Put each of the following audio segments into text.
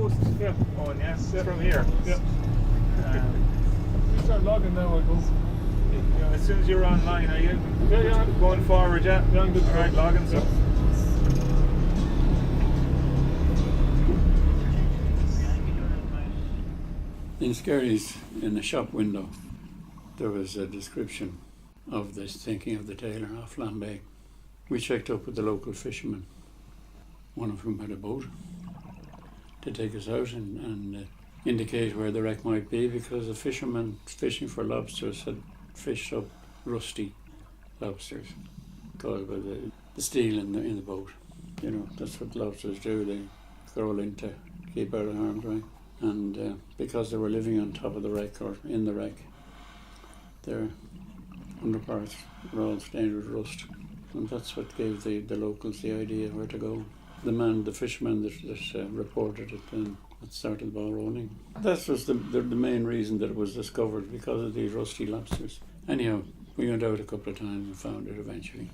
coast. Yeah. Oh, yes, Yeah. from here. Yeah. You start logging now, I go. You know, as soon as you're online, are you Yeah. going forward, yeah? Yeah, I'm good to All go. right, logging, so. In Skerries, in the shop window, there was a description of the sinking of the Tayleur off Lambay. We checked up with the local fishermen, one of whom had a boat, to take us out and indicate where the wreck might be, because the fishermen fishing for lobsters had fished up rusty lobsters caused by the steel in the boat. You know, that's what lobsters do, they crawl in to keep out of harm's way. And because they were living on top of the wreck or in the wreck, their underparts were all stained with rust. And that's what gave the locals the idea where to go. The fisherman that reported it, and it started the ball rolling. That was the main reason that it was discovered, because of these rusty lobsters. Anyhow, we went out a couple of times and found it eventually.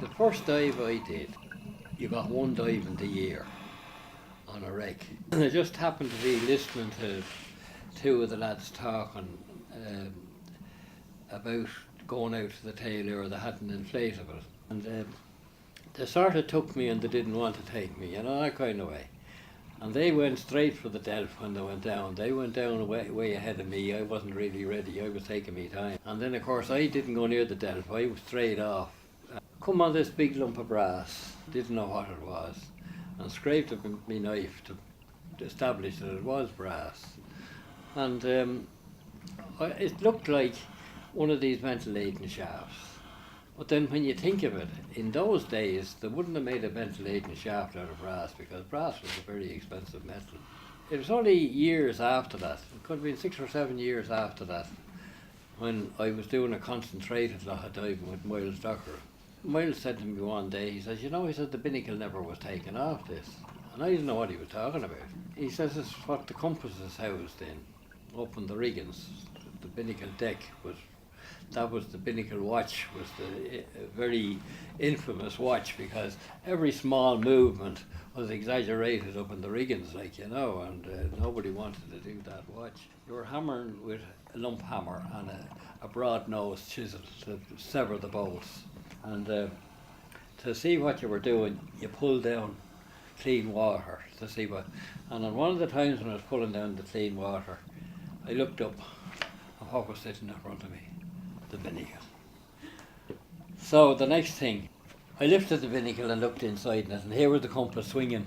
The first dive I did, you got one dive in the year on a wreck. And I just happened to be listening to two of the lads talking about going out to the Tayleur. They had an inflatable. And they sort of took me and they didn't want to take me, you know, that kind of way. And they went straight for the Delph when they went down. They went down way ahead of me. I wasn't really ready. I was taking me time. And then, of course, I didn't go near the Delph. I was straight off. Come on this big lump of brass, didn't know what it was, and scraped it with my knife to establish that it was brass. And it looked like one of these ventilating shafts. But then when you think of it, in those days they wouldn't have made a ventilating shaft out of brass, because brass was a very expensive metal. It was only years after that, it could have been 6 or 7 years after that, when I was doing a concentrated lot of diving with Miles Dockrell. Miles said to me one day, he says, you know, he said, the binnacle never was taken off this. And I didn't know what he was talking about. He says it's what the compass is housed in, up in the riggings. The binnacle deck that was the binnacle watch, was the very infamous watch, because every small movement was exaggerated up in the riggings, like, you know, and nobody wanted to do that watch. You were hammering with a lump hammer and a broad-nosed chisel to sever the bolts. And to see what you were doing, you pulled down clean water to see what. And on one of the times when I was pulling down the clean water, I looked up, and what was sitting in front of me? The binnacle. So the next thing, I lifted the binnacle and looked inside it, and here was the compass swinging,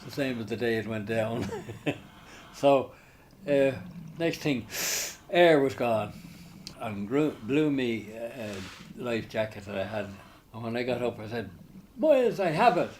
the same as the day it went down. So next thing, air was gone, and blew me life jacket that I had. And when I got up, I said, Miles, I have it.